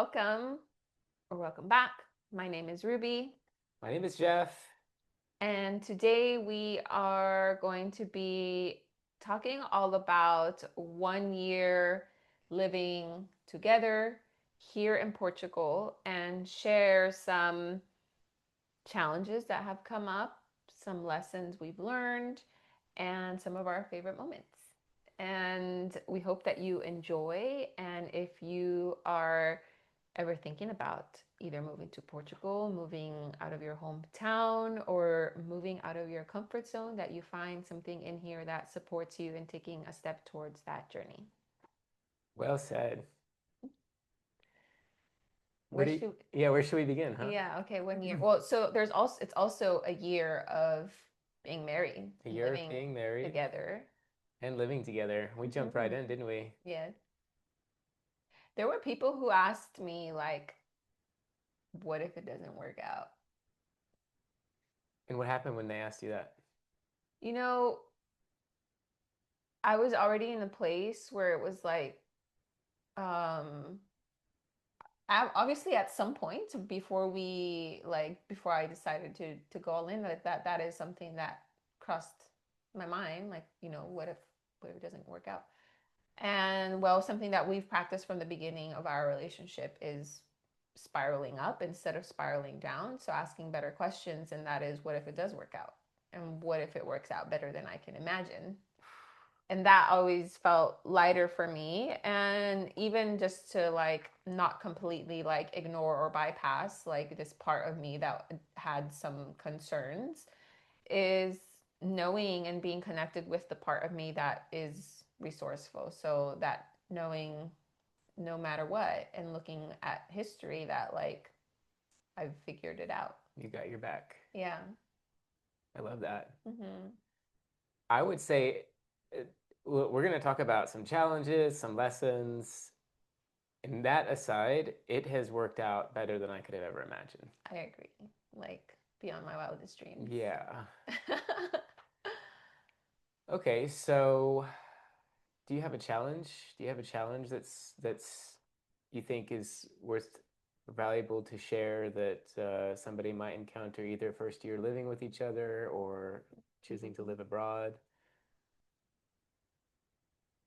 Welcome or welcome back. My name is Ruby, My name is Jeff. and today we are going to be talking all about 1 year living together here in Portugal and share some challenges that have come up, some lessons we've learned, and some of our favorite moments. And we hope that you enjoy. And if you are ever thinking about either moving to Portugal, moving out of your hometown, or moving out of your comfort zone, that you find something in here that supports you in taking a step towards that journey. Well said. Where Where do you, should yeah, where should we begin, huh? Yeah, okay, 1 year. Well, so there's also it's also a year of being married A and year of living being married together. and living together. We jumped right in, didn't we? Yeah. There were people who asked me like, what if it doesn't work out? And what happened when they asked you that? You know, I was already in a place where it was like, um, obviously at some point before I decided to go all in, that is something that crossed my mind. Like, what if it doesn't work out? And well, something that we've practiced from the beginning of our relationship is spiraling up instead of spiraling down. So asking better questions, and that is, what if it does work out? And what if it works out better than I can imagine? And that always felt lighter for me. And even just to like not completely like ignore or bypass like this part of me that had some concerns is knowing and being connected with the part of me that is resourceful. So that knowing no matter what and looking at history that like I've figured it out. You got your back. Yeah. I love that. Mm-hmm. I would say uh, we're going to talk about some challenges, some lessons. And that aside, it has worked out better than I could have ever imagined. I agree. Like beyond my wildest dreams. Yeah. Okay, so do you have a challenge? Do you have a challenge that's you think is worth valuable to share that somebody might encounter either first year living with each other or choosing to live abroad?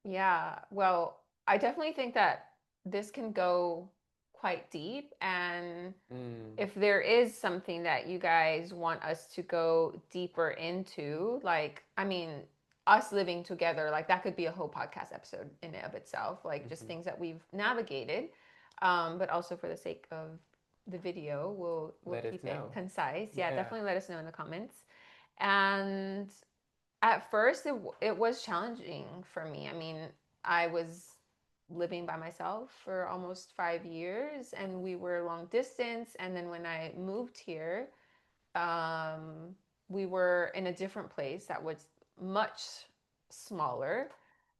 Yeah, well, I definitely think that this can go quite deep. And Mm, if there is something that you guys want us to go deeper into, like, I mean, us living together, like that could be a whole podcast episode in and of itself, like just mhm. things that we've navigated. But also for the sake of the video, we'll Let us keep it know. concise. Yeah, Yeah. definitely let us know in the comments. And at first, it was challenging for me. I mean, I was living by myself for almost 5 years, and we were long distance. And then when I moved here, um, we were in a different place that was much smaller.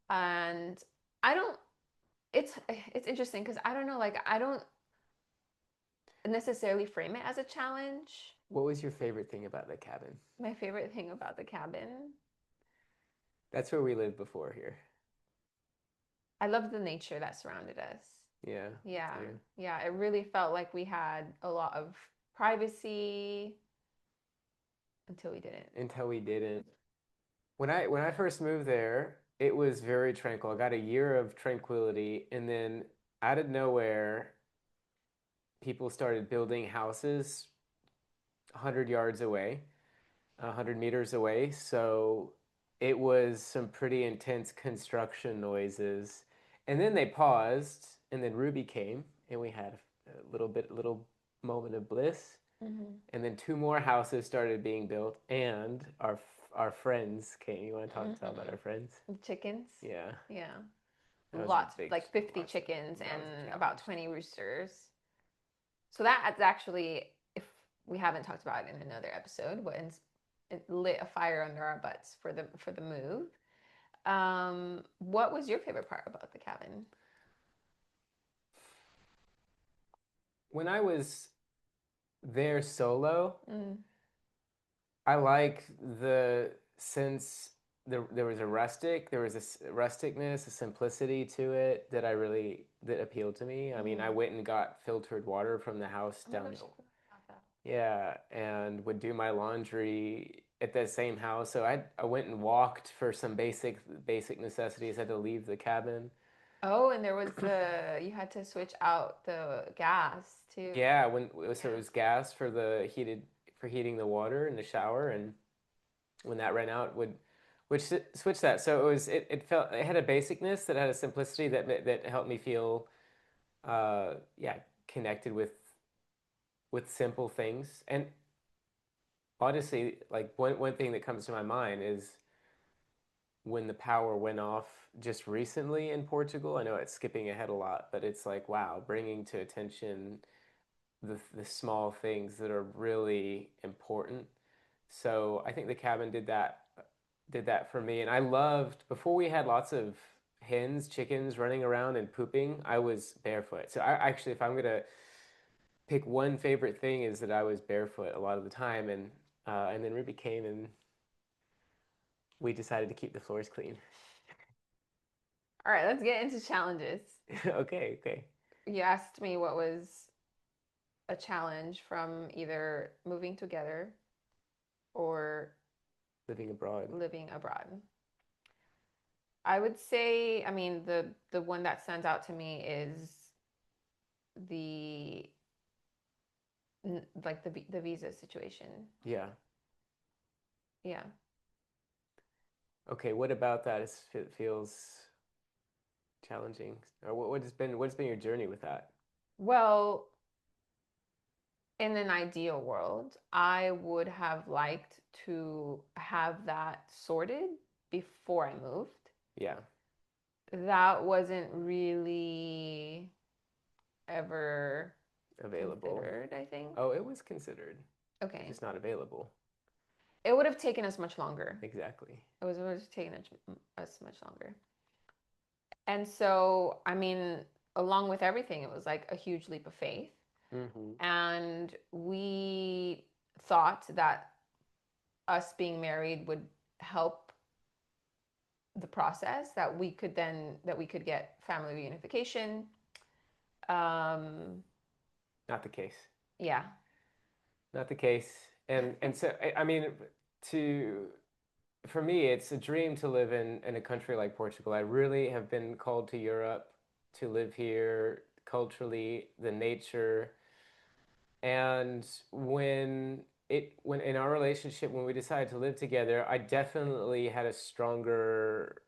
And I don't. It's interesting because I don't know. Like I don't necessarily frame it as a challenge. What was your favorite thing about the cabin? My favorite thing about the cabin, That's where we lived before here. I love the nature that surrounded us. Yeah, me Yeah, too. yeah, it really felt like we had a lot of privacy until we didn't. Until we didn't. When I first moved there, it was very tranquil. I got a year of tranquility, and then out of nowhere, people started building houses 100 yards away, 100 meters away. So it was some pretty intense construction noises. And then they paused, and then Ruby came, and we had little moment of bliss. Mm-hmm. And then two more houses started being built, and our friends came. You want to tell about our Mm-hmm. friends? Chickens. Yeah, Yeah. that was a Lots, big, like 50 lots of chickens that was a and about challenge. 20 roosters. So that's actually, if we haven't talked about it in another episode, but it lit a fire under our butts for the move. What was your favorite part about the cabin? When I was there solo, Mm, I like the sense. there was a rusticness, a simplicity to it that I really that appealed to me. I mean, I Mm. went and got filtered water from the house Oh my down gosh, the I forgot about that. yeah, and would do my laundry at that same house. So I went and walked for some basic necessities. Had to leave the cabin. Oh, and there was you had to switch out the gas too. Yeah, so it Yeah. was gas for the heated for heating the water in the shower, and when that ran out, would switch that. So it felt it had a basicness that had a simplicity that helped me feel yeah connected with simple things. And honestly, like one thing that comes to my mind is when the power went off just recently in Portugal. I know it's skipping ahead a lot, but it's like wow, bringing to attention the small things that are really important. So I think the cabin did that for me. And I loved before we had lots of hens, chickens running around and pooping, I was barefoot. So I actually if I'm gonna pick one favorite thing is that I was barefoot a lot of the time and then Ruby came and we decided to keep the floors clean. All right, let's get into challenges. Okay, okay. You asked me what was a challenge from either moving together or Living abroad. living abroad. I would say, I mean, the one that stands out to me is the like the visa situation. Yeah. Yeah. Okay, what about that is it feels challenging? Or what's been your journey with that? Well, in an ideal world, I would have liked to have that sorted before I moved. Yeah, That wasn't really ever available. considered, I think. Oh, it was considered. It's Okay. just not available. It would have taken us much longer. Exactly. Would have taken us much longer. And so, I mean, along with everything, it was like a huge leap of faith. Mm-hmm. And we thought that us being married would help the process, that we could get family reunification. Um, Not the case. yeah, Not the case. And so I mean, to for me, it's a dream to live in a country like Portugal. I really have been called to Europe to live here culturally, the nature, and when in our relationship when we decided to live together, I definitely had a stronger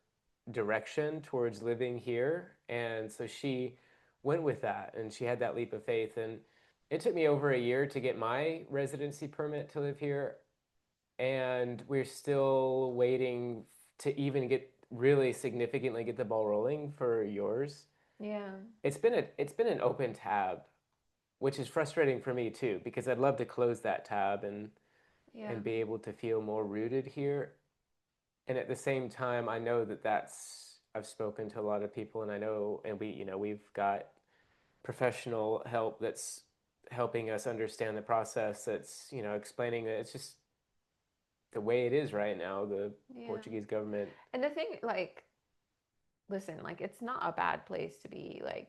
direction towards living here, and so she went with that, and she had that leap of faith, and it took me over a year to get my residency permit to live here, and we're still waiting to even get really significantly get the ball rolling for yours. yeah, It's been an open tab, which is frustrating for me too, because I'd love to close that tab yeah, and be able to feel more rooted here. And at the same time, I know that's I've spoken to a lot of people, and I know, and we've got professional help that's helping us understand the process. That's explaining that it's just the way it is right now. The yeah. Portuguese government. And the thing, like, listen, like, it's not a bad place to be like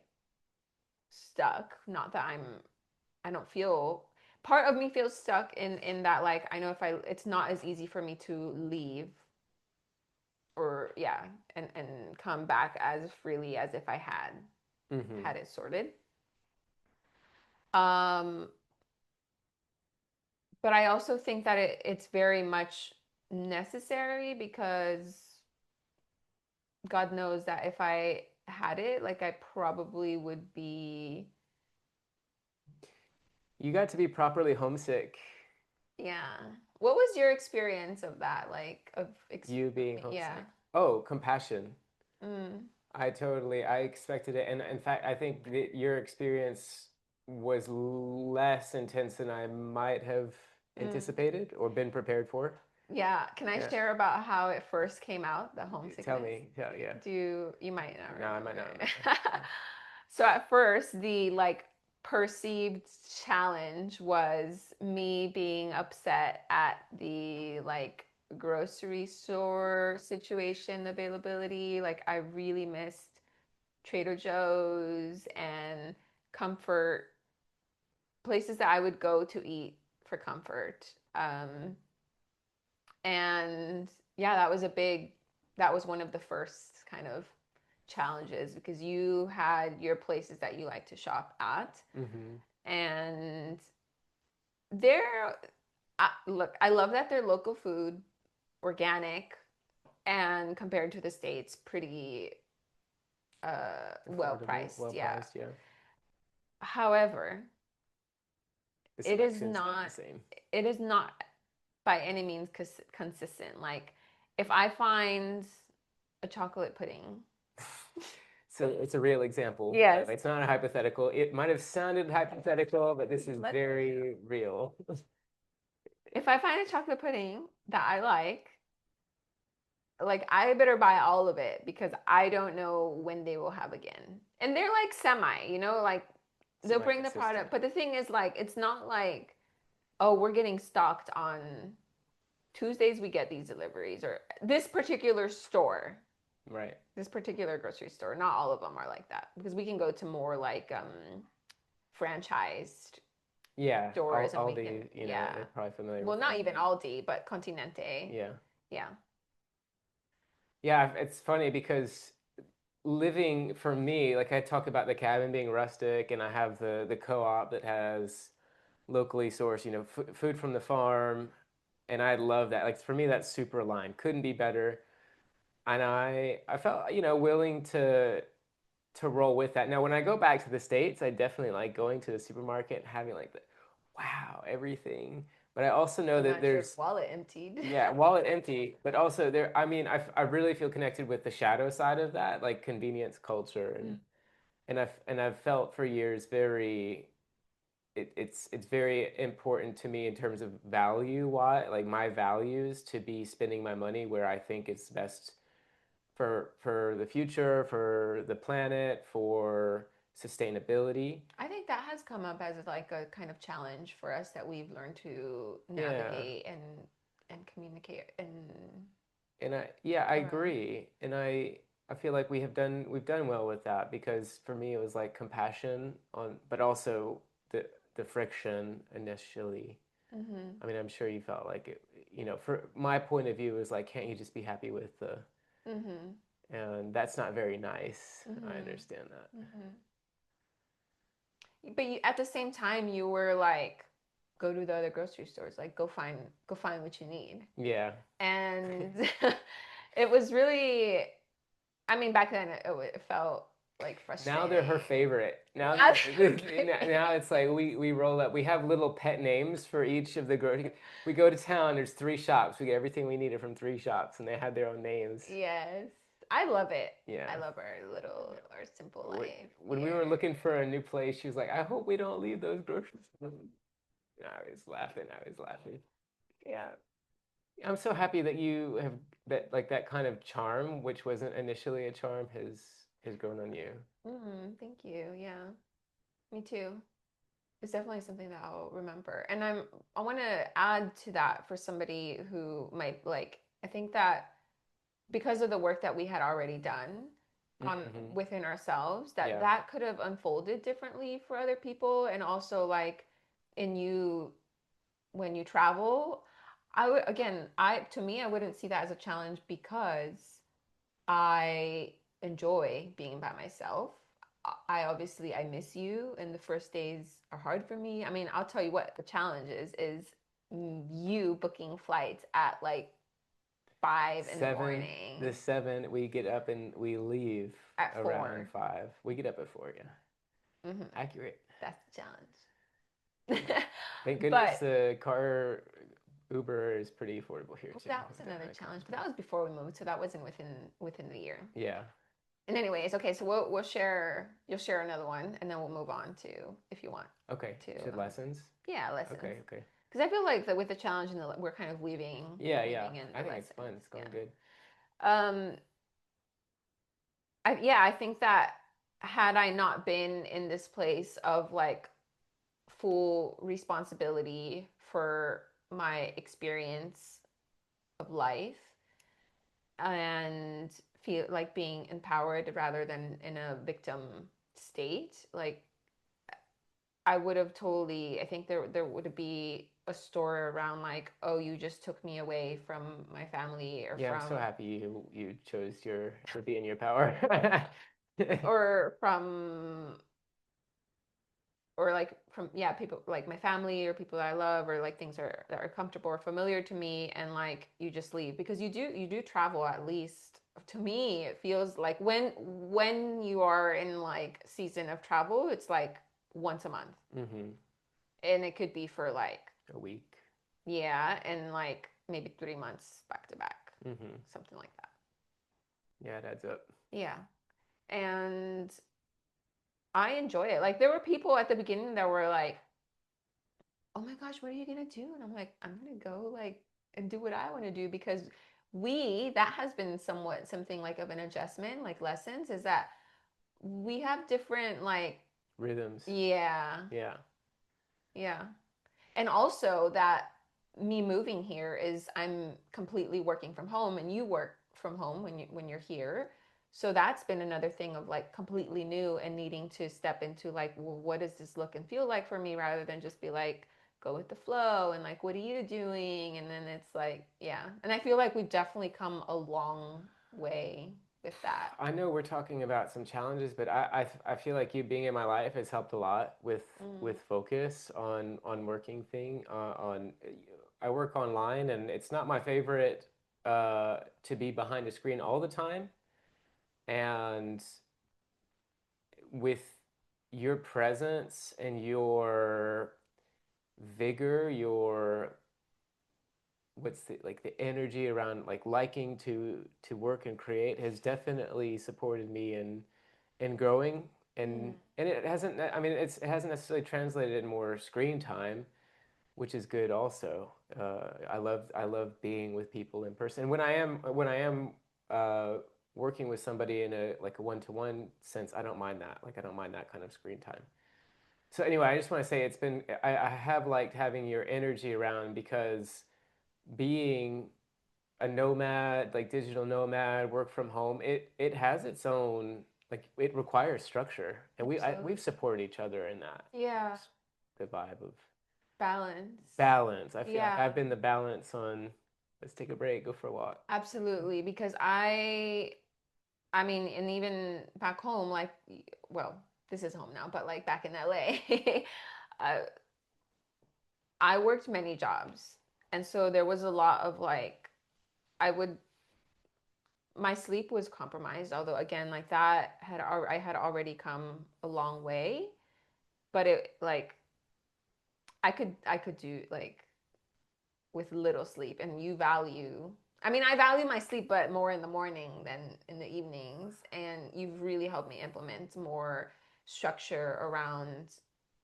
stuck. Not that I don't feel part of me feels stuck in that like I know if I it's not as easy for me to leave or yeah and come back as freely as if I Hmm. had it sorted. Um, but I also think that it's very much necessary because God knows that if I had it, like I probably would be, You got to be properly homesick. yeah. What was your experience of that? Like You being yeah. homesick. Oh, compassion. Mm, I expected it. And in fact, I think that your experience was less intense than I might have mm. anticipated or been prepared for. Yeah. Can I Yeah. share about how it first came out, the Tell homesickness? me. Yeah. You might not No, I might not remember. remember. Yeah. So at first, the like perceived challenge was me being upset at the like grocery store situation availability. Like I really missed Trader Joe's and comfort places that I would go to eat for comfort. And yeah, that was one of the first kind of challenges because you had your places that you like to shop at. Mm-hmm. And they're, look, I love that they're local food, organic, and compared to the States, pretty well Affordable, priced. well Yeah. priced, yeah. However, The it is selection's not the not, same. it is not by any means consistent. Like if I find a chocolate pudding. So it's a real example. By the Yes. way. It's not a hypothetical. It might have sounded hypothetical, but this is Let very real. If I find a chocolate pudding that I like I better buy all of it because I don't know when they will have again. And they're like semi, like they'll bring the Semi-consistent. product, but the thing is like it's not like, oh, we're getting stocked on Tuesdays we get these deliveries or this particular store, Right. this particular grocery store. Not all of them are like that because we can go to more like franchised Yeah, stores and we can, Aldi, yeah. they're probably familiar Well, with not that. even Aldi, but Continente. Yeah. Yeah. Yeah, it's funny because living for me, like I talk about the cabin being rustic and I have the co-op that has locally sourced, food from the farm, and I love that. Like for me, that's super aligned. Couldn't be better. And I felt, willing to roll with that. Now, when I go back to the States, I definitely like going to the supermarket and having like the wow, everything. But I also know And that not your there's wallet emptied. yeah, wallet empty, but also there, I mean, I really feel connected with the shadow side of that, like convenience culture and I've felt for years very it's very important to me in terms of value why like my values to be spending my money where I think it's best for the future, for the planet, for sustainability. I think that has come up as like a kind of challenge for us that we've learned to Yeah. navigate and communicate and And I around. agree. And I feel like we've done well with that because for me it was like compassion on but also the friction initially. Mm-hmm. I mean, I'm sure you felt like it, for my point of view is like can't you just be happy with the Mm-hmm. and that's not very nice. I Mm-hmm. understand that. Mm-hmm. But at the same time, you were like, go to the other grocery stores, like go find what you need. Yeah. And it was really, I mean, back then it felt like Now they're her frustrating. favorite. Now Now now it's like we roll up. We have little pet names for each of the grocery. We go to town. There's three shops. We get everything we needed from three shops, and they had their own names. Yes, I love it. I Yeah. love our little, our simple When life when we were here. looking for a new place, she was like, "I hope we don't leave those grocery stores." I was laughing. I was laughing. Yeah. I'm so happy that you have that like that kind of charm, which wasn't initially a charm, has grown on you. Thank you. Yeah, me too. It's definitely something that I'll remember. And I want to add to that for somebody who might like, I think that because of the work that we had already done on Hmm. within ourselves, that Yeah. that could have unfolded differently for other people. And also like in you when you travel, I would again, I to me, I wouldn't see that as a challenge because I enjoy being by myself. I obviously I miss you and the first days are hard for me. I mean, I'll tell you what the challenge is you booking flights at like 5 in the Seven, the morning, seven, we get up and we leave at around 4. 5. We get up at 4, yeah. Hmm. Accurate. That's the challenge. Thank goodness But the car Uber is pretty affordable here too. that was With that another high challenge. cost. But that was before we moved, so that wasn't within the year. Yeah. And anyways, okay, so we'll share. You'll share another one, and then we'll move on to if you want Okay. to. To lessons. Yeah, lessons. Okay. Okay. Because I feel like that with the challenge and we're kind of Yeah. Yeah. weaving in I the think it's fun. lessons. It's Yeah. going good. Um. Yeah, I think that had I not been in this place of like full responsibility for my experience of life and feel like being empowered rather than in a victim state. Like I would have totally, I think there would be a story around like, oh, you just took me away from my family or Yeah, I'm so from happy you chose your to be in your power. or from or like from yeah people like my family or people that I love or like things are that are comfortable or familiar to me and like you just leave because you do travel at least to me it feels like when you are in like season of travel it's like once a month hmm and it could be for like A week. yeah and like maybe 3 months back to back hmm something like that Yeah, it adds up. yeah and I enjoy it like there were people at the beginning that were like oh my gosh, what are you gonna do? And I'm like, I'm gonna go like and do what I want to do because that has been somewhat something like of an adjustment, like lessons, is that we have different like Rhythms. yeah, Yeah. yeah. And also that me moving here is I'm completely working from home and you work from home when you're here. So that's been another thing of like completely new and needing to step into like, well, what does this look and feel like for me rather than just be like, go with the flow and like, what are you doing? And then it's like, yeah. And I feel like we've definitely come a long way with that. I know we're talking about some challenges, but I feel like you being in my life has helped a lot Mm, with focus on working thing on I work online and it's not my favorite to be behind a screen all the time and with your presence and your vigor, your what's the like the energy around like liking to work and create has definitely supported me in growing mm, and it hasn't I mean it hasn't necessarily translated in more screen time which is good also I love being with people in person and when I am uh, working with somebody in a like a one-to-one sense I don't mind that like I don't mind that kind of screen time so anyway I just want to say it's been I have liked having your energy around because being a nomad, like digital nomad, work from home, it has its own like it requires structure, and we've absolutely. supported each other in that. Yeah. It's the vibe of Balance. balance. I feel like Yeah. I've been the balance on let's take a break, go for a walk. Absolutely, because I mean, and even back home, like, well, this is home now, but like back in LA, uh, I worked many jobs. And so there was a lot of like, I would, my sleep was compromised, although again, like that I had already come a long way, but it like, I could do like with little sleep and you value I mean, I value my sleep, but more in the morning than in the evenings. And you've really helped me implement more structure around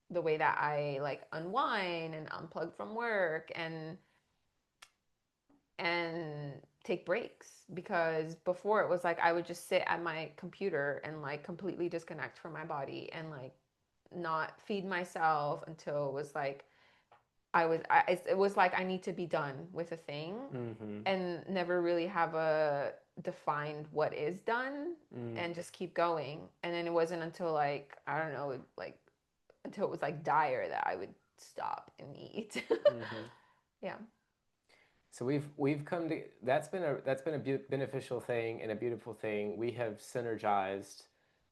the way that I like unwind and unplug from work and take breaks because before it was like I would just sit at my computer and like completely disconnect from my body and like not feed myself until it was like it was like I need to be done with a thing Mm-hmm. and never really have a defined what is done Mm. and just keep going. And then it wasn't until like, I don't know, like until it was like dire that I would stop and eat. Mm-hmm. Yeah. So we've come to that's been a beneficial thing and a beautiful thing. We have synergized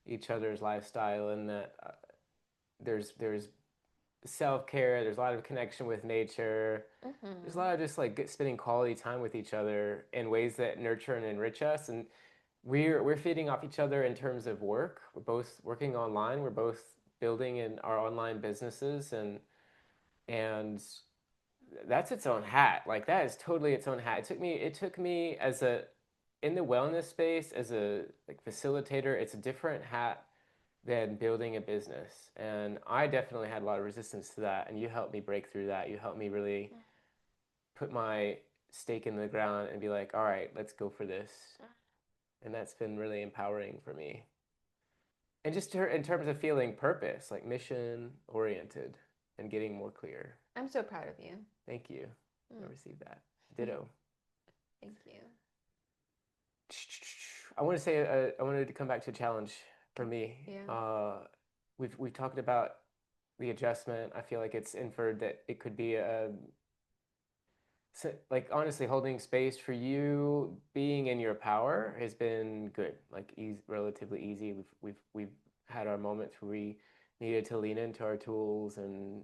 each other's lifestyle in that there's self-care, there's a lot of connection with nature. There's a Mm-hmm. lot of just like spending quality time with each other in ways that nurture and enrich us. And we're feeding off each other in terms of work. We're both working online. We're both building in our online businesses and that's its own hat. Like that is totally its own hat. It took me as a in the wellness space as a like facilitator, it's a different hat than building a business. And I definitely had a lot of resistance to that. And you helped me break through that. You helped me really put my stake in the ground and be like, all right, let's go for this. And that's been really empowering for me. And just in terms of feeling purpose, like mission oriented and getting more clear. I'm so proud of you. Thank you. I Mm. received that. Ditto. Thank you. I want to say I wanted to come back to a challenge for Okay. me. Yeah. We've talked about the adjustment. I feel like it's inferred that it could be a like honestly holding space for you being in your power has been good, like easy, relatively easy. We've had our moments where we needed to lean into our tools Mm-hmm.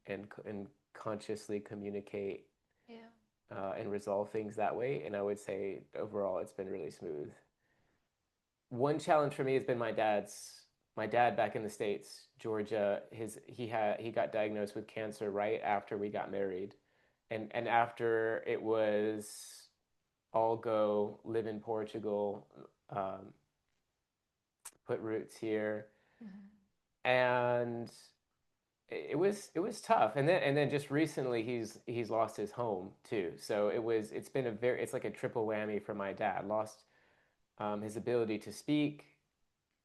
and consciously communicate Yeah. and resolve things that way, and I would say overall it's been really smooth. One challenge for me has been my dad back in the States, Georgia. He got diagnosed with cancer right after we got married, and after it was all go live in Portugal, um, put roots here, Mm-hmm. and it was tough. And then just recently he's lost his home too. So it's been it's like a triple whammy for my dad. Lost his ability to speak.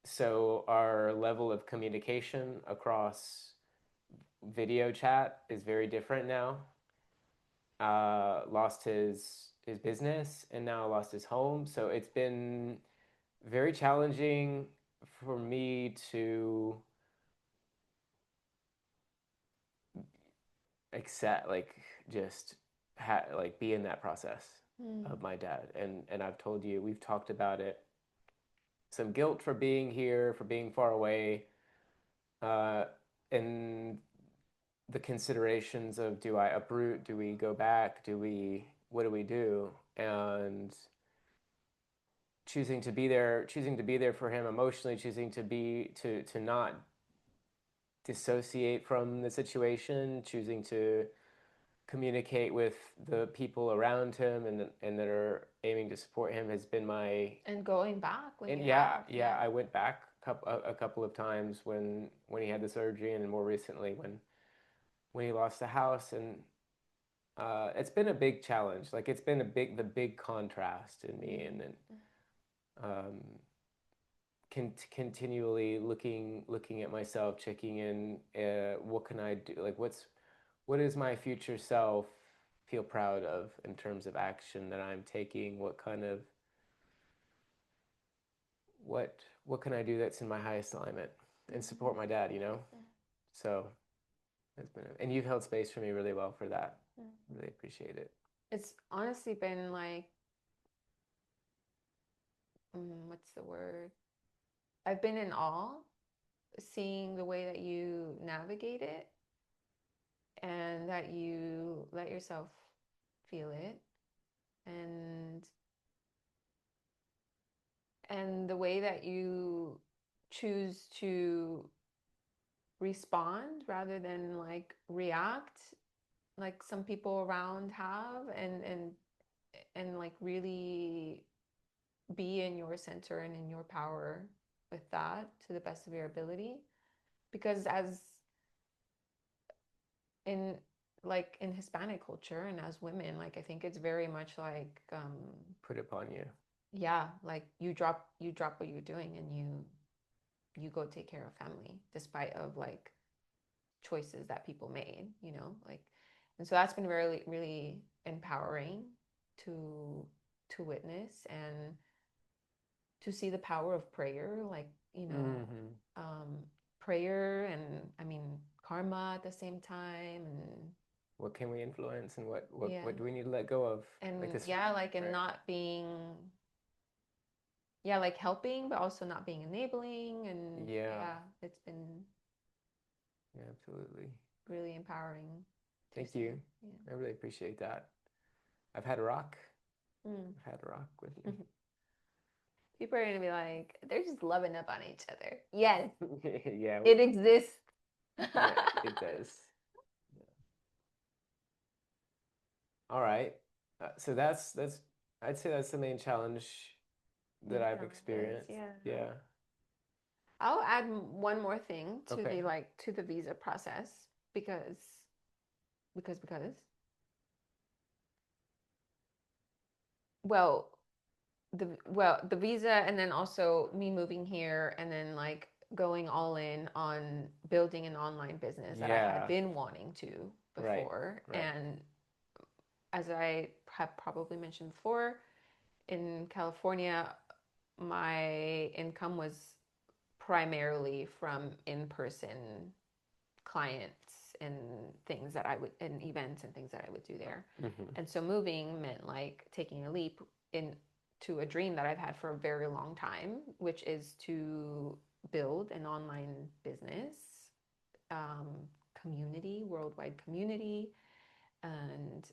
So our level of communication across video chat is very different now. Lost his business and now lost his home. So it's been very challenging for me to accept, like, just like be in that process Mm. of my dad. And I've told you, we've talked about it. Some guilt for being here, for being far away, uh, and the considerations of, do I uproot? Do we go back? What do we do? And choosing to be there for him emotionally, choosing to not dissociate from the situation, choosing to communicate with the people around him and that are aiming to support him has been my. And going back when And you yeah, have, yeah, yeah. I went back a couple of times when he had the surgery, and then more recently when he lost the house. And it's been a big challenge. Like, it's been the big contrast in me, and then Mm-hmm. um, continually looking at myself, checking in. What can I do? Like, what is my future self feel proud of in terms of action that I'm taking? What can I do that's in my highest alignment and support my dad? So it's been, and you've held space for me really well for that. Mm-hmm. Really appreciate it. It's honestly been like, what's the word? I've been in awe seeing the way that you navigate it and that you let yourself feel it and the way that you choose to respond rather than like react like some people around have and like really be in your center and in your power with that to the best of your ability because as in like in Hispanic culture and as women, like I think it's very much like Put upon you. yeah, like you drop what you're doing and you go take care of family despite of like choices that people made, like and so that's been really really empowering to witness and to see the power of prayer, like, Mm-hmm. um prayer and I mean karma at the same time and What can we influence, and yeah what do we need to let go of? Like and this, yeah like and right? not being yeah like helping but also not being enabling and Yeah, yeah it's been yeah, absolutely. really empowering to Thank see you. yeah I really appreciate that. I've had a rock. mm. I've had a rock with you. People are gonna be like they're just loving up on each other. Yes, Yeah, it exists. yeah, it does. Yeah. All right. So that's I'd say that's the main challenge that Main I've challenges, experienced. yeah. Yeah. I'll add one more thing to Okay. the visa process because because well the visa and then also me moving here and then like going all in on building an online business that I had Yeah. been wanting to Right. before Right. and as I have probably mentioned before, in California, my income was primarily from in-person clients and things that I would, and events and things that I would do there. Hmm. And so moving meant like taking a leap into a dream that I've had for a very long time, which is to build an online business, um, community, worldwide community, and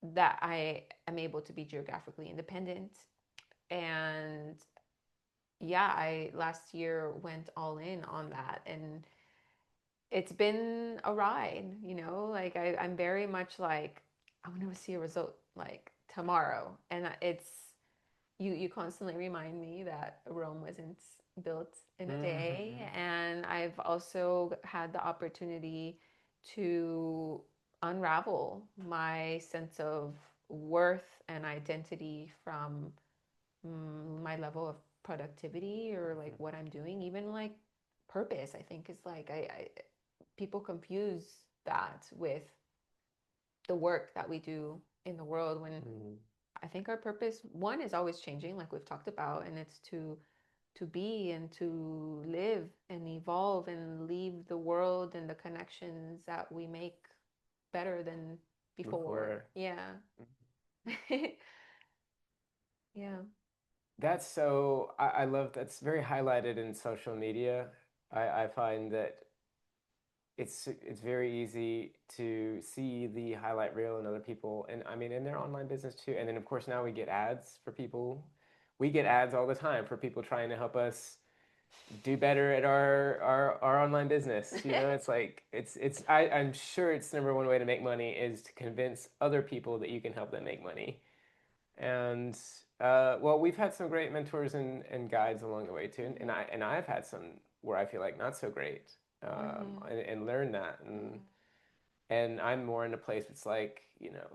that I am able to be geographically independent. And yeah, I last year went all in on that, and it's been a ride, like I'm very much like I want to see a result like tomorrow. And it's you constantly remind me that Rome wasn't built in a day. Hmm. And I've also had the opportunity to unravel my sense of worth and identity from my level of productivity or like what I'm doing, even like purpose. I think is like I people confuse that with the work that we do in the world when Hmm. I think our purpose one is always changing, like we've talked about, and it's to be and to live and evolve and leave the world and the connections that we make better than before. Before. Yeah. Yeah. That's so, I love that's very highlighted in social media. I find that it's very easy to see the highlight reel in other people, and I mean in their online business too. And then of course now we get ads for people. We get ads all the time for people trying to help us do better at our online business. It's like I'm sure it's the number one way to make money is to convince other people that you can help them make money. And well, we've had some great mentors and guides along the way too, and I've had some where I feel like not so great, Mm-hmm. and learned that, and I'm more in a place it's like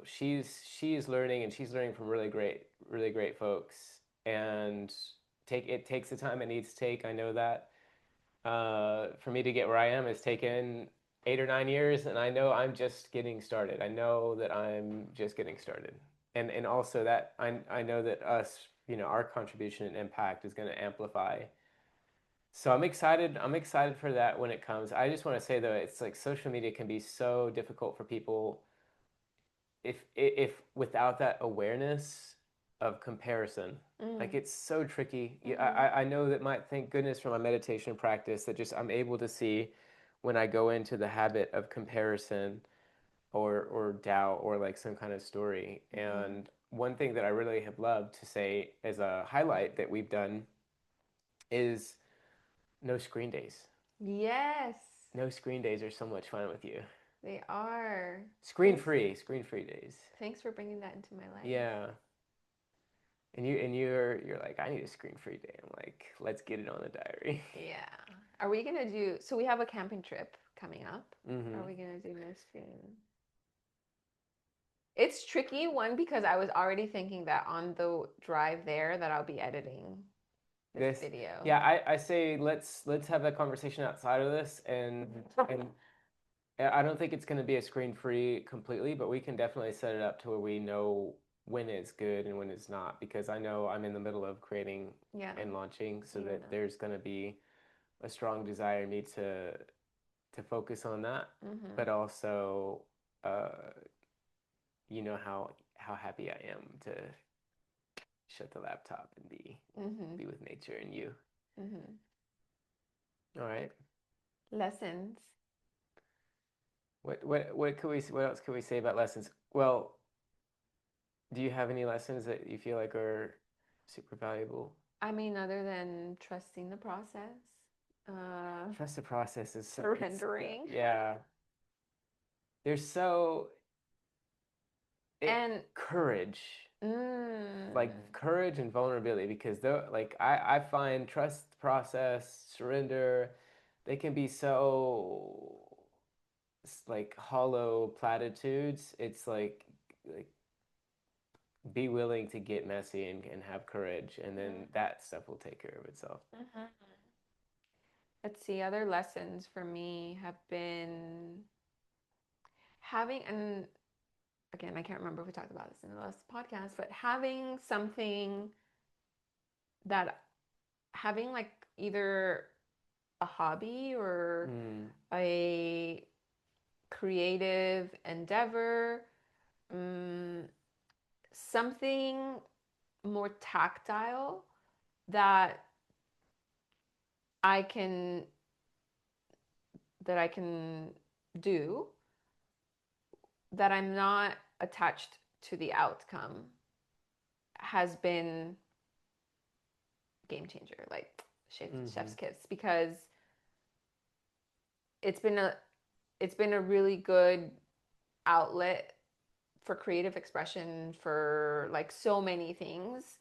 she's learning and she's learning from really great folks, and it takes the time it needs to take. I know that for me to get where I am has taken 8 or 9 years, and I know I'm just getting started. I know that I'm just getting started, and also that I know that our contribution and impact is going to amplify. So I'm excited. I'm excited for that when it comes. I just want to say though, it's like social media can be so difficult for people if without that awareness of comparison. Like Mm. it's so tricky. Mm-hmm. I know that my thank goodness for my meditation practice that just I'm able to see when I go into the habit of comparison or doubt or like some kind of story. Mm-hmm. And one thing that I really have loved to say as a highlight that we've done is no screen days. Yes, No screen days are so much fun with you. they are. Screen Thanks. free, screen free days. Thanks for bringing that into my life. Yeah. And you're like, I need a screen free day. I'm like, let's get it on the diary. Yeah. Are we gonna do? So we have a camping trip coming up. Are Hmm. we gonna do no screen? It's tricky one because I was already thinking that on the drive there that I'll be editing this This, video. yeah, I say let's have that conversation outside of this, and I don't think it's going to be a screen free completely, but we can definitely set it up to where we know when it's good and when it's not, because I know I'm in the middle of creating Yeah. and launching, so Yeah. that there's going to be a strong desire in me to focus on that, Mm-hmm. but also uh, how happy I am to shut the laptop and Mm-hmm. be with nature and you. Mm-hmm. All right. Lessons. What else could we say about lessons? Well, do you have any lessons that you feel like are super valuable? I mean, other than trusting the process, Trust the process is surrendering, yeah. There's so it and courage, like mm, courage and vulnerability, because though like I find trust process, surrender, they can be so like hollow platitudes. It's like be willing to get messy and have courage, and then that stuff will take care of itself. mhm. Let's see, other lessons for me have been having, and again, I can't remember if we talked about this in the last podcast, but having something that having like either a hobby or Mm, a creative endeavor, um, something more tactile that I can that I can do that I'm not attached to the outcome has been game changer, like chef's hmm. kiss, because it's been a it's been a really good outlet for creative expression for like so many things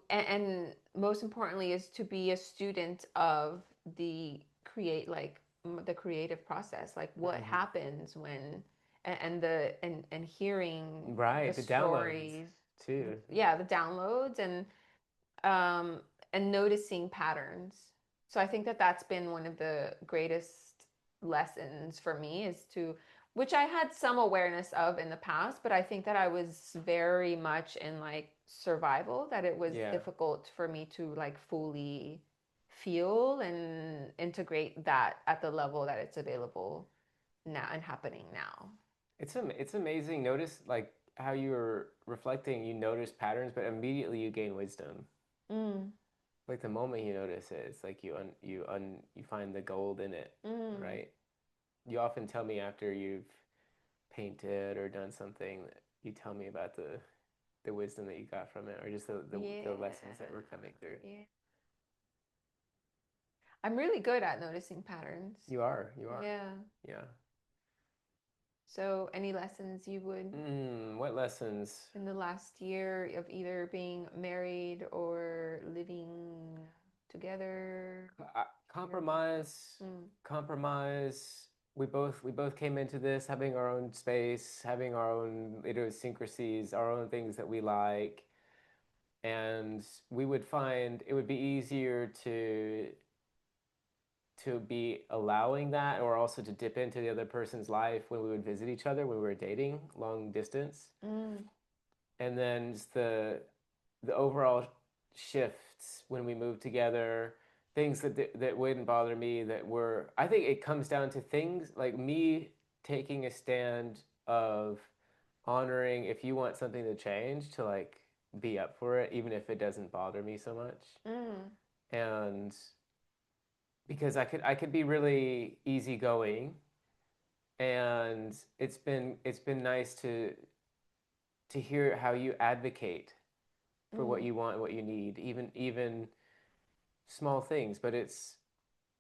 and most importantly is to be a student of the creative process, like what Hmm. happens when and hearing the Right, the downloads stories, too. yeah, the downloads um and noticing patterns. So I think that that's been one of the greatest lessons for me, is to which I had some awareness of in the past, but I think that I was very much in like survival, that it was Yeah. difficult for me to like fully feel and integrate that at the level that it's available now and happening now. It's amazing. Notice like how you were reflecting, you notice patterns, but immediately you gain wisdom. Mm, Like the moment you notice it, it's like you find the gold in it, mm, right? You often tell me after you've painted or done something, you tell me about the wisdom that you got from it, or just the lessons yeah, that were coming through. yeah. I'm really good at noticing patterns. You are. Yeah. Yeah. So, any lessons you would What lessons? in the last year of either being married or living together? Compromise, Mm, compromise. We both came into this having our own space, having our own idiosyncrasies, our own things that we like, and we would find it would be easier to be allowing that, or also to dip into the other person's life when we would visit each other when we were dating long distance. mm, And then just the overall shifts when we moved together, things that wouldn't bother me, that were, I think it comes down to things like me taking a stand of honoring, if you want something to change, to like be up for it even if it doesn't bother me so much. mm, And because I could be really easygoing, and it's been nice to hear how you advocate for what mm, you want and what you need, even small things, but it's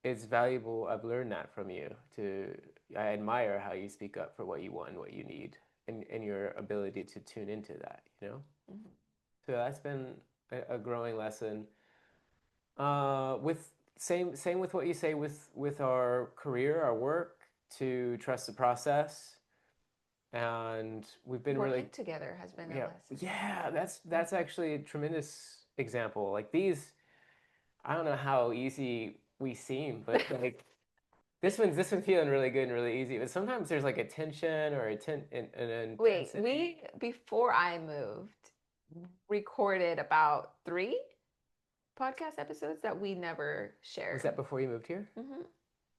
valuable. I've learned that from you. To I admire how you speak up for what you want and what you need, and your ability to tune into that, you know? mm. So that's been a growing lesson. With same with what you say with our career, our work, to trust the process. And we've been really, Working together has been a yeah, lesson. yeah, that's Mhm. actually a tremendous example. Like these, I don't know how easy we seem, but like this one's feeling really good and really easy. But sometimes there's like a tension or an Wait, intensity. we before I moved recorded about 3 podcast episodes that we never Was shared. that before you moved here? Hmm.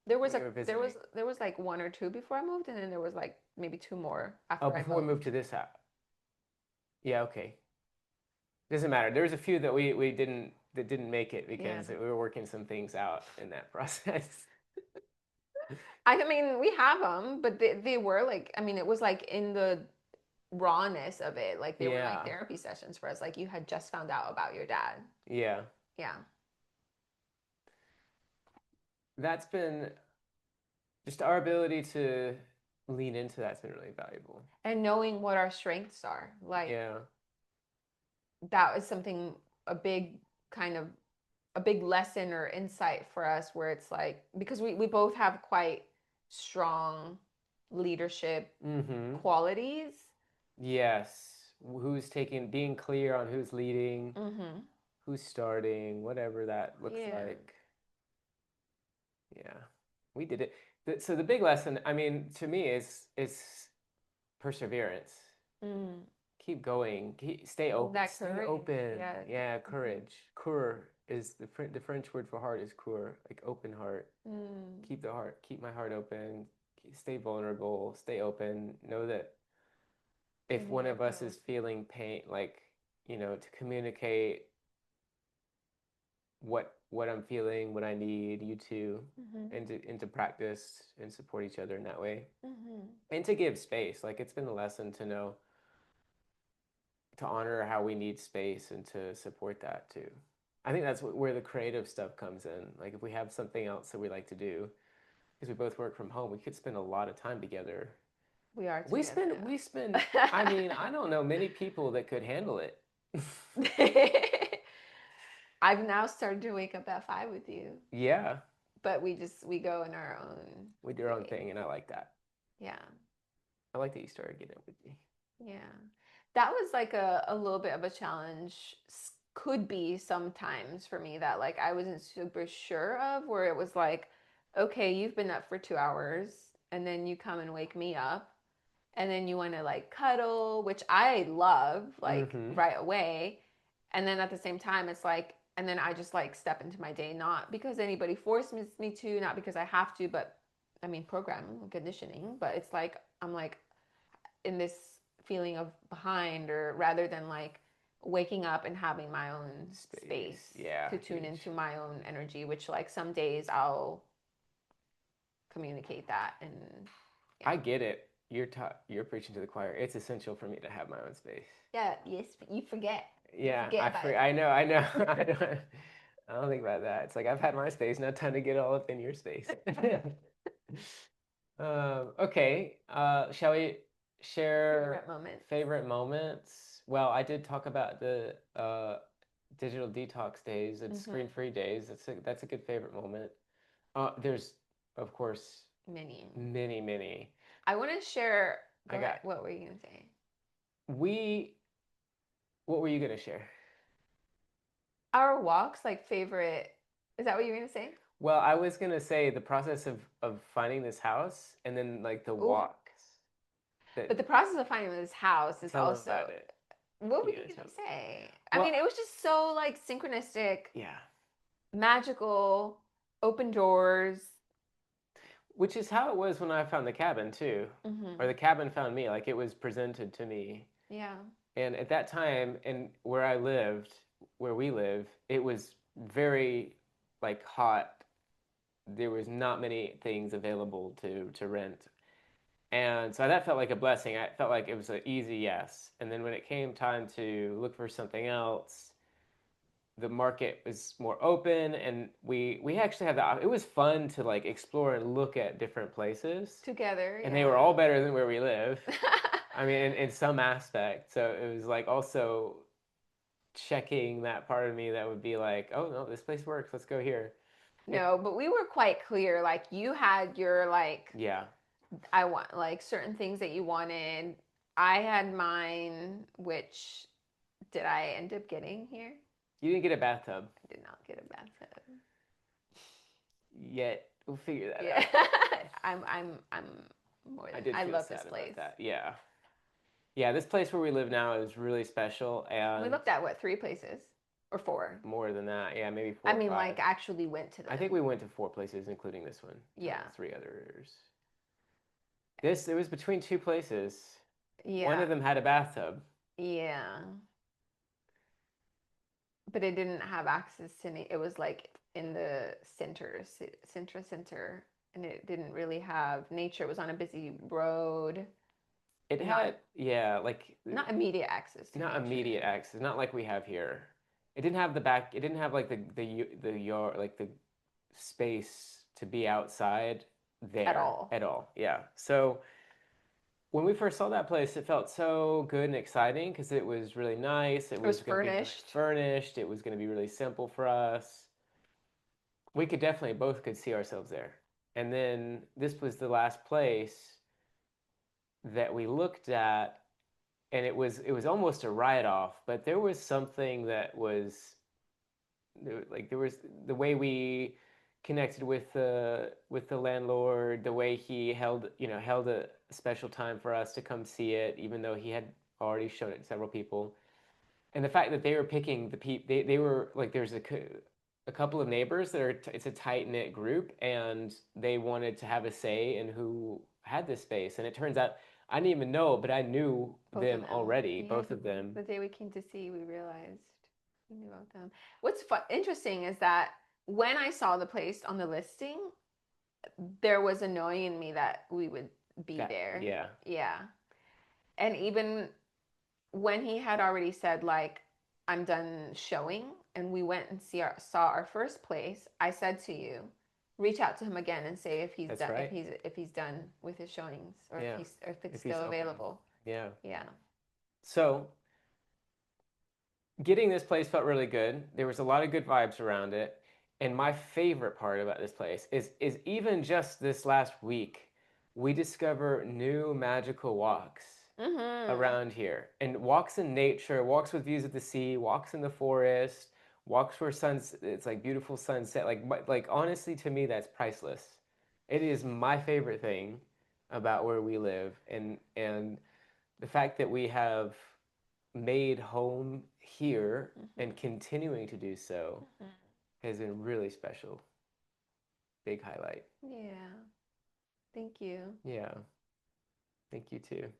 When you were visiting? There was like 1 or 2 before I moved, and then there was like maybe 2 more Oh, after I before we moved moved. to this house. Yeah, okay. Doesn't matter. There was a few that didn't make it Yeah. because we were working some things out in that process. I mean, we have them, but they were like, I mean, it was like in the rawness of it. Like they were like Yeah, therapy sessions for us. Like you had just found out about your dad. yeah. Yeah. That's been just our ability to lean into that's been really valuable. And knowing what our strengths are. Like Yeah. that was something, a big kind of a big lesson or insight for us, where it's like because we both have quite strong leadership Mm-hmm. qualities. Yes. Being clear on who's leading, Mm-hmm. who's starting, whatever that looks Yeah. like. Yeah. We did it. So the big lesson, I mean, to me is perseverance. Mm. Keep going. Stay open. That Stay courage. open. Yeah. Yeah, Mm-hmm. courage. Cur is the French word for heart is cur, like open heart. Mm. Keep the heart. Keep my heart open. Stay vulnerable. Stay open. Know that if I'm one here of to us is listen. feeling pain, like, to communicate what I'm feeling, what I need, you to, Mm-hmm. and to practice and support each other in that way, Mm-hmm. and to give space. Like it's been a lesson to know to honor how we need space and to support that too. I think that's where the creative stuff comes in. Like if we have something else that we like to do, because we both work from home, we could spend a lot of time together. We are We together spend we spend. I mean, I don't know many people that could handle it. now. I've now started to wake up at 5 with you, Yeah, but we go in our own we do our own way. thing, and I like that. Yeah. I like that you started getting it with me. Yeah. That was like a little bit of a challenge. Could be sometimes for me that like I wasn't super sure of, where it was like, okay, you've been up for 2 hours and then you come and wake me up and then you want to like cuddle, which I love like Mm-hmm. right away. And then at the same time, it's like, and then I just like step into my day, not because anybody forced me to, not because I have to, but I mean, programming, conditioning, but it's like, I'm like in this feeling of behind, or rather than like waking up and having my own Space. space Yeah, to tune huge. into my own energy, which like some days I'll communicate that. And yeah. I get it. You're preaching to the choir. It's essential for me to have my own space. Yeah, yes, you forget. You Yeah, forget about I know, I know. I don't think about that. It's like I've had my space, now time to get all up in your space. Okay. Shall we share favorite moments. favorite moments? Well, I did talk about the digital detox days and Mm-hmm. screen-free days. That's a good favorite moment. There's, of course, Many. many, many. I want to share. Go I ahead. got What were you gonna say? we. What were you gonna share? Our walks, like favorite. Is that what you were gonna say? Well, I was gonna say the process of finding this house and then like the Oof. walks that But the process of finding this house is tell them also. about it. What were You you gotta tell gonna them. say? I mean, Well, it was just so like synchronistic, yeah, magical, open doors. which is how it was when I found the cabin too, or Mm-hmm. the cabin found me. Like it was presented to me, Yeah. and at that time, and where I lived, where we live, it was very like hot. There was not many things available to rent. And so that felt like a blessing. I felt like it was an easy yes. And then when it came time to look for something else, the market was more open, and we actually had the. It was fun to like explore and look at different places, Together, and they were all yeah. better than where we live. I mean, in some aspect. So it was like also checking that part of me that would be like, oh no, this place works. Let's go here. It, No, but we were quite clear. Like you had your like yeah, I want like certain things that you wanted. I had mine, which did I end up getting here? you didn't get a bathtub I did not get a bathtub. yet. We'll figure that Yeah. out. I'm more I than did I feel love this sad about place. that. Yeah. Yeah, this place where we live now is really special, We and looked at what, three places or four? more than that. Yeah, maybe I four or mean, five. like actually went to I think them. we went to four places, including this one. Yeah. Three others. It was between two places. One Yeah. of them had a bathtub. Yeah. But it didn't have access to any. It was like in the center, and it didn't really have nature. It was on a busy road, It not had, yeah, like not immediate access to not immediate nature access, not like we have here. It didn't have the back. It didn't have like the yard, like the space to be outside at there all. at all. Yeah. So when we first saw that place, it felt so good and exciting because it was really nice. It It was was going to be really furnished. furnished. It was going to be really simple for us. We could definitely both could see ourselves there. And then this was the last place that we looked at, and it was almost a write off, but there was something that was like there was the way we connected with the landlord, the way he held a special time for us to come see it, even though he had already shown it to several people. And the fact that they were picking they were like there's a couple of neighbors that are it's a tight knit group, and they wanted to have a say in who had this space. And it turns out I didn't even know, but I knew Both of them them. already, Yeah, both of them. the day we came to see, we realized we knew about them. What's interesting is that when I saw the place on the listing, there was a knowing in me that we would be That there. yeah, Yeah. And even when he had already said like I'm done showing and we went and saw our first place, I said to you, reach out to him again and say if he's that's done right. if he's done with his showings or Yeah, if it's if he's still open. available. Yeah. Yeah. So getting this place felt really good. There was a lot of good vibes around it. And my favorite part about this place is even just this last week, we discover new magical walks Mhm. around here. And walks in nature, walks with views of the sea, walks in the forest, walks where suns it's like beautiful sunset. Like honestly to me that's priceless. It is my favorite thing about where we live, and the fact that we have made home here and Mhm. continuing to do so Mhm. has been really special. Big highlight. Yeah. Thank you. Yeah, thank you too.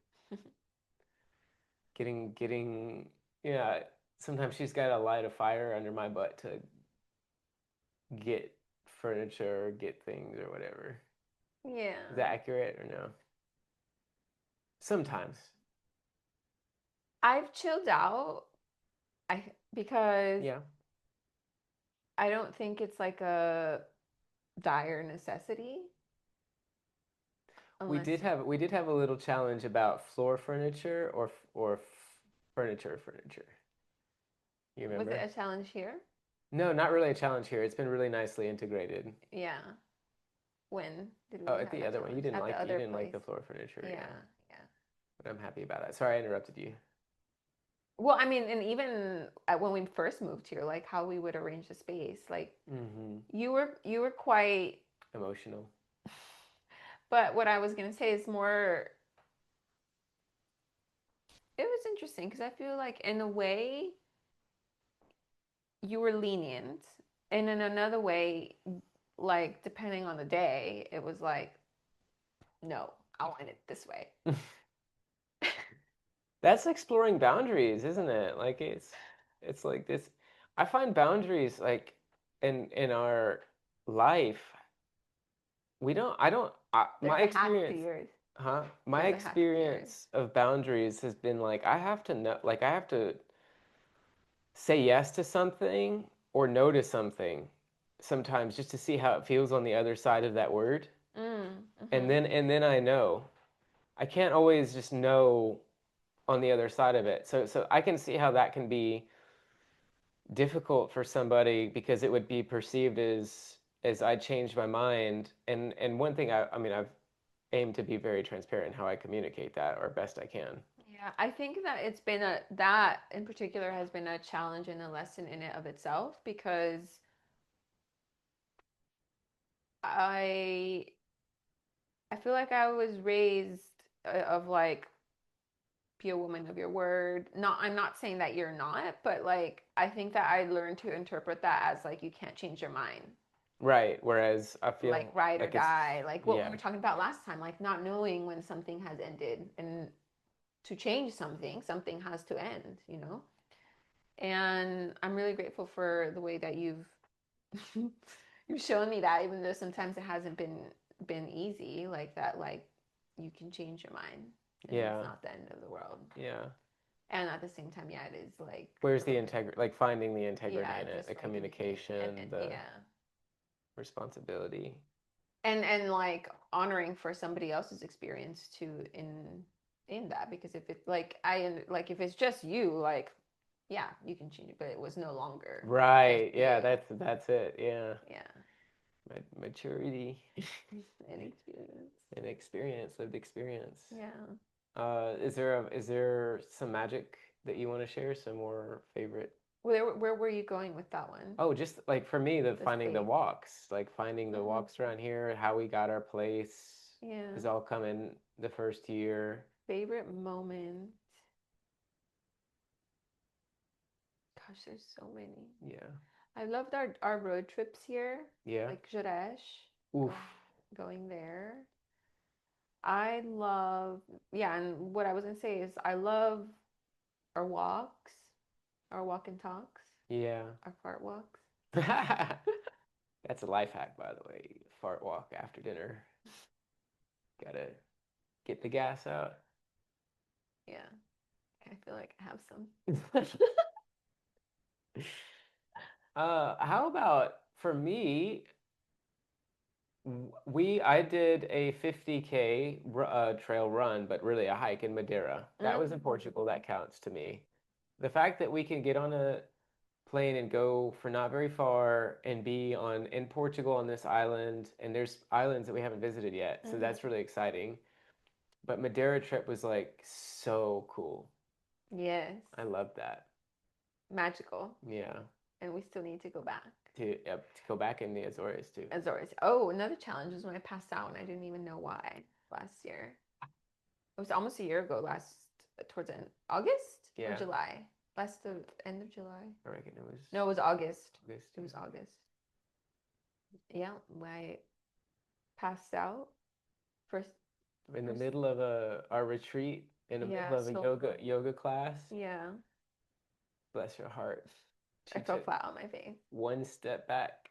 Getting yeah, sometimes she's got to light a fire under my butt to get furniture or get things or whatever. Is that Yeah. accurate or no? Sometimes. I've chilled out I because Yeah. I don't think it's like a dire necessity unless We did have a little challenge about floor furniture or furniture. You was it remember? a challenge here? No, not really a challenge here. It's been really nicely integrated. Yeah. When did Oh, we at have the that other one, challenge? At the you other didn't like place. the floor furniture, Yeah. yeah. Yeah. But I'm happy about that. Sorry, I interrupted you. Well, I mean, and even when we first moved here, like how we would arrange the space, like Mm-hmm. you were quite. Emotional. But what I was gonna say is more. It was interesting because I feel like in a way you were lenient, and in another way, like depending on the day, it was like, no, I want it this way. That's exploring boundaries, isn't it? It's like this. I find boundaries like in our life, we don't I don't There's my a hack to experience, yours. huh? My There's a hack to yours. experience of boundaries has been like I have to know like I have to say yes to something or no to something sometimes just to see how it feels on the other side of that word. Mm-hmm. And then I know. I can't always just know on the other side of it. So I can see how that can be difficult for somebody because it would be perceived as I changed my mind. And one thing I mean I've aimed to be very transparent in how I communicate that or best I can. Yeah, I think that it's been a that in particular has been a challenge and a lesson in it of itself because I I feel like I was raised of like be a woman of your word. Not I'm not saying that you're not, but like I think that I learned to interpret that as like you can't change your mind. Right. Whereas I Like feel ride or like it's die, like what we yeah. were talking about last time, like not knowing when something has ended and to change something, something has to end, you know? And I'm really grateful for the way that you've shown me that even though sometimes it hasn't been easy like that like you can change your mind and it's Yeah. not the end of the world. Yeah. And at the same time, yeah, it is like Where's a the little bit, integrity, like finding the integrity yeah, in it, just the finding it communication, and the yeah. responsibility. And like honoring for somebody else's experience too in that because if it's like like if it's just you like yeah you can change it but it was no longer just Right. you. Yeah, that's it. Yeah. Yeah. Maturity And experience. and experience, lived experience. Yeah. Is there some magic that you want to share? Some more favorite? Where were you going with that one? Oh, just like for me, the The finding the space. walks, like finding the Mm-hmm. walks around here, how we got our place Yeah. is all coming the first year. Favorite moment. Gosh, there's so many. Yeah. I loved our road trips here, Yeah. like Jaresh, Oof. going there. I love, yeah, and what I was gonna say is I love our walks, our walk and talks, Yeah. our fart walks. That's a life hack, by the way. Fart walk after dinner. Gotta get the gas out. Yeah, I feel like I have some. How about for me, I did a 50K trail run, but really a hike in Madeira. That was in Portugal. That counts to me. The fact that we can get on a plane and go for not very far and be on in Portugal on this island, and there's islands that we haven't visited yet, so Mm-hmm. that's really exciting. But Madeira trip was like so cool. Yes, I love that. magical, Yeah. and we still need to go back. To go back in the Azores too. Azores. Oh, another challenge was when I passed out and I didn't even know why last year. It was almost a year ago, last towards the end, August or Yeah, July? Last the end of July. I reckon it was No, it was August. August. It was August. Yeah, when I passed out first, In the first. middle of our retreat, in the middle Yeah, of a so yoga class. yeah, Bless your heart. I She fell took flat on my face. one step back,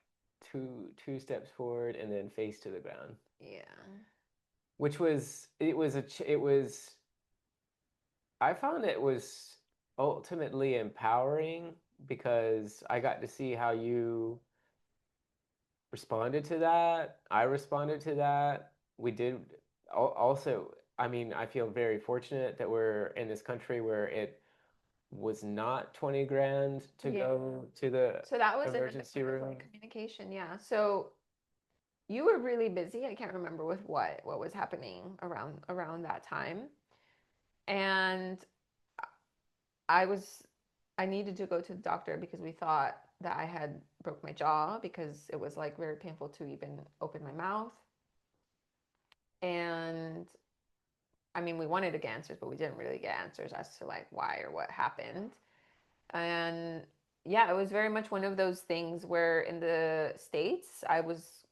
two steps forward, and then face to the ground. Yeah. Which was it was I found it was ultimately empowering because I got to see how you responded to that. I responded to that. We did also, I mean, I feel very fortunate that we're in this country where it was not 20 grand to Yeah. go to the So that was another emergency part of room. like communication. Yeah. So you were really busy. I can't remember with what was happening around that time. And I was I needed to go to the doctor because we thought that I had broke my jaw because it was like very painful to even open my mouth. And I mean, we wanted to get answers, but we didn't really get answers as to like why or what happened. And yeah, it was very much one of those things where in the States, I was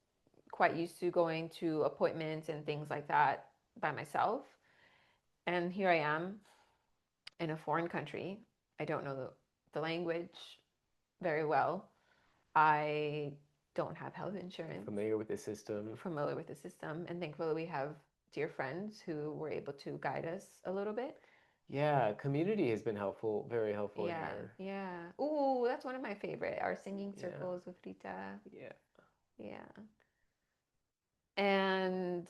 quite used to going to appointments and things like that by myself. And here I am in a foreign country. I don't know the language very well. I don't have health insurance, Familiar with the system. familiar with the system, and thankfully we have dear friends who were able to guide us a little bit. Yeah, community has been helpful, very helpful Yeah, here. yeah. Ooh, that's one of my favorite. Our singing Yeah, circles with Rita. yeah. Yeah. And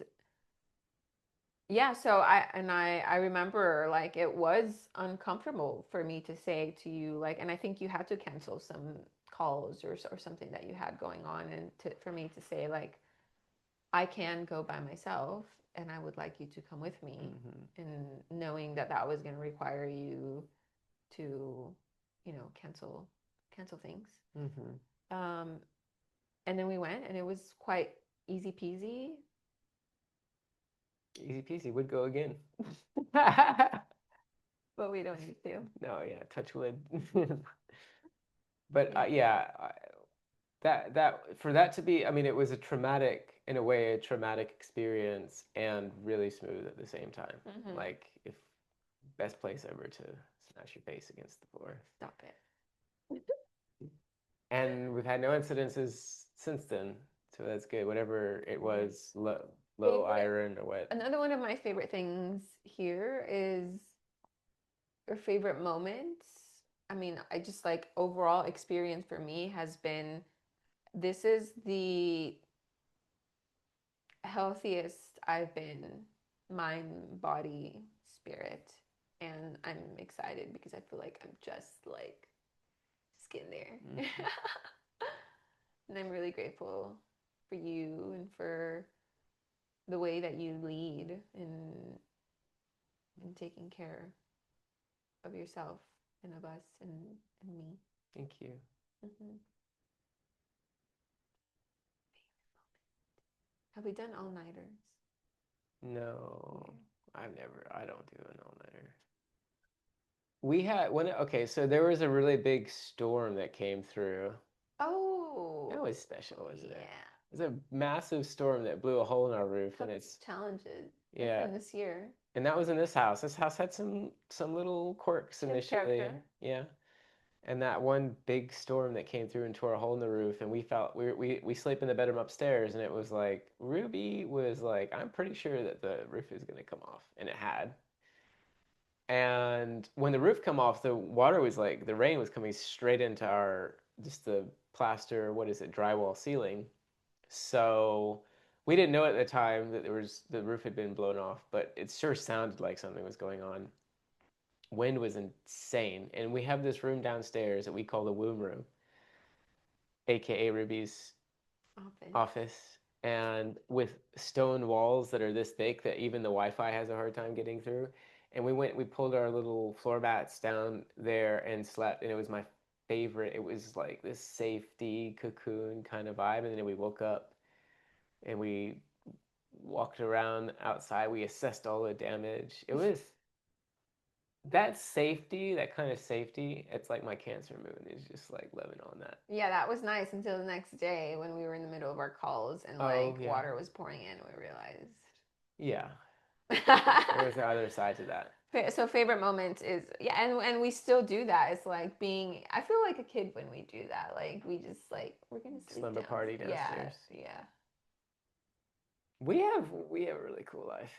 yeah, so I remember like it was uncomfortable for me to say to you like, and I think you had to cancel some calls or something that you had going on, and for me to say like I can go by myself and I would like you to come with me, Hmm. and knowing that that was going to require you to, cancel things. Hmm. Um, and then we went, and it was quite easy peasy. Easy peasy, would go again. But we don't need to. No, yeah, touch wood. But Yeah. yeah, that for that to be, I mean, it was a traumatic, in a way, a traumatic experience and really smooth at the same time. Mm-hmm. Like, if best place ever to smash your face against the floor. Stop it. And we've had no incidences since then, so that's good. Whatever it Yes. was, low Favorite. iron or what. Another one of my favorite things here is your favorite moments. I mean, I just like overall experience for me has been this is the healthiest I've been, mind, body, spirit. And I'm excited because I feel like I'm just getting there. Hmm. And I'm really grateful for you and for the way that you lead in taking care of yourself and of us and me. Thank you. Hmm. Have we done all-nighters? No, Okay. I don't do an all-nighter. We had when okay, so there was a really big storm that came through. That Oh, was special, wasn't it? yeah. It was a massive storm that blew a hole in our roof, and Toughest it's challenges. That's yeah, in this year. and that was in this house. This house had some little quirks She has initially, character. yeah. And that one big storm that came through and tore a hole in the roof, and we felt we sleep in the bedroom upstairs, and it was like Ruby was like, I'm pretty sure that the roof is gonna come off, and it had. And when the roof come off, the water was like the rain was coming straight into our just the plaster, what is it, drywall ceiling. So we didn't know at the time that there was the roof had been blown off, but it sure sounded like something was going on. Wind was insane, and we have this room downstairs that we call the womb room, aka Ruby's Office. office, and with stone walls that are this thick that even the Wi-Fi has a hard time getting through. And we pulled our little floor mats down there and slept, and it was my favorite. It was like this safety cocoon kind of vibe, and then we woke up and we walked around outside. We assessed all the damage. It was that safety, that kind of safety. It's like my Cancer moon is just like living on that. Yeah, that was nice until the next day when we were in the middle of our calls and Oh like yeah, water was pouring in. We realized. yeah. There was the other side to that. So favorite moment is yeah, and we still do that. It's like being. I feel like a kid when we do that. Like we just like we're gonna sleep Slumber down. party Yeah, downstairs. yeah. We have a really cool life.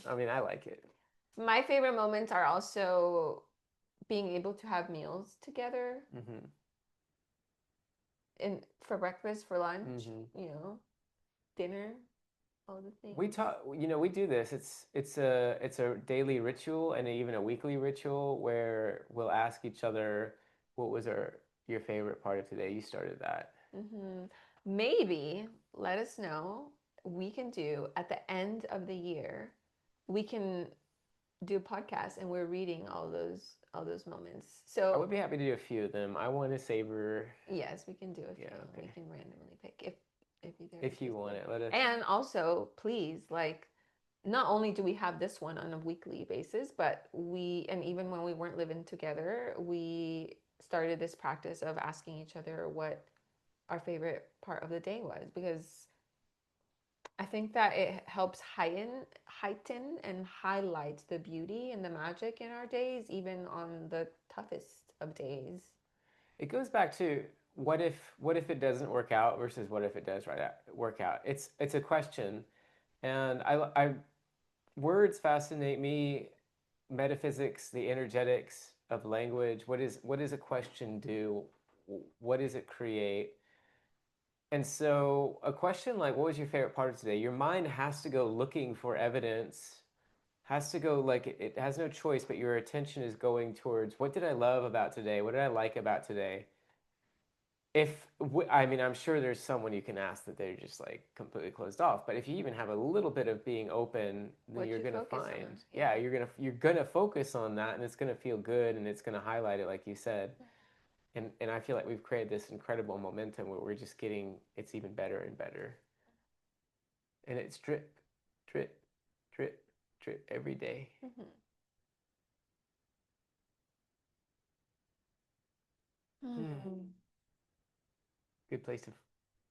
I mean, I like it. My favorite moments are also being able to have meals together Hmm. and for breakfast, for lunch, Hmm. dinner, all the We things. talk, we do this. It's a daily ritual and even a weekly ritual where we'll ask each other what was your favorite part of today. You started that. Hmm. Maybe let us know. We can do at the end of the year. We can do a podcast, and we're reading all those moments. I So would be happy to do a few of them. I want to savor. yes, we can do a Yeah, few. We okay. can randomly pick if they're If you want interested. it, let us. And also, please, like, not only do we have this one on a weekly basis, but and even when we weren't living together, we started this practice of asking each other what our favorite part of the day was because I think that it helps heighten and highlight the beauty and the magic in our days, even on the toughest of days. It goes back to what if it doesn't work out versus what if it does work out. It's a question, and I words fascinate me. Metaphysics, the energetics of language. What does a question do? What does it create? And so a question like, what was your favorite part of today? Your mind has to go looking for evidence, has to go like it has no choice, but your attention is going towards what did I love about today? What did I like about today? I mean, I'm sure there's someone you can ask that they're just like completely closed off, but if you even have a little bit of being open, then What you're you gonna focus on, find, yeah. yeah, you're gonna focus on that, and it's gonna feel good, and it's gonna highlight it, like you said. And I feel like we've created this incredible momentum where we're just getting it's even better and better, and it's drip, drip, drip, drip every day. Mm-hmm. Hmm. Mm-hmm. Good place to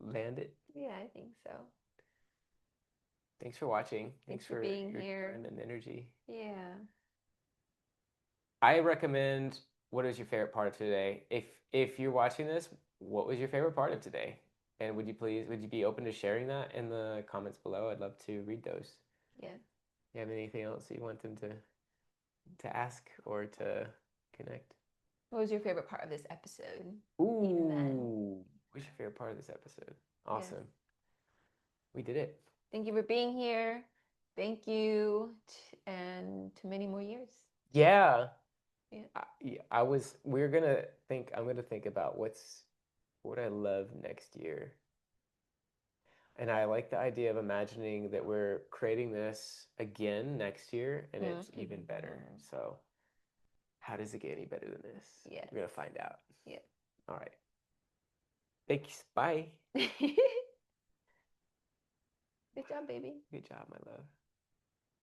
land it. Yeah, I think so. Thanks for watching. Thanks Thanks for for being your here. time and energy. Yeah. I recommend what is your favorite part of today? If you're watching this, what was your favorite part of today? And would you be open to sharing that in the comments below? I'd love to read those. Yeah. You have anything else you want them to ask or to connect? What was your favorite part of this episode? Even then. Ooh, what's your favorite part of this episode? Yes. Awesome. We did it. Thank you for being here. Thank you, and to many more years. Yeah. Yeah. Yeah, I'm gonna think about what I love next year. And I like the idea of imagining that we're creating this again next year and it's even better. Mm-hmm. So, how does it get any better than this? Yes. We're going to find out. Yeah. All right. Thanks. Bye. Good job, baby. Good job, my love.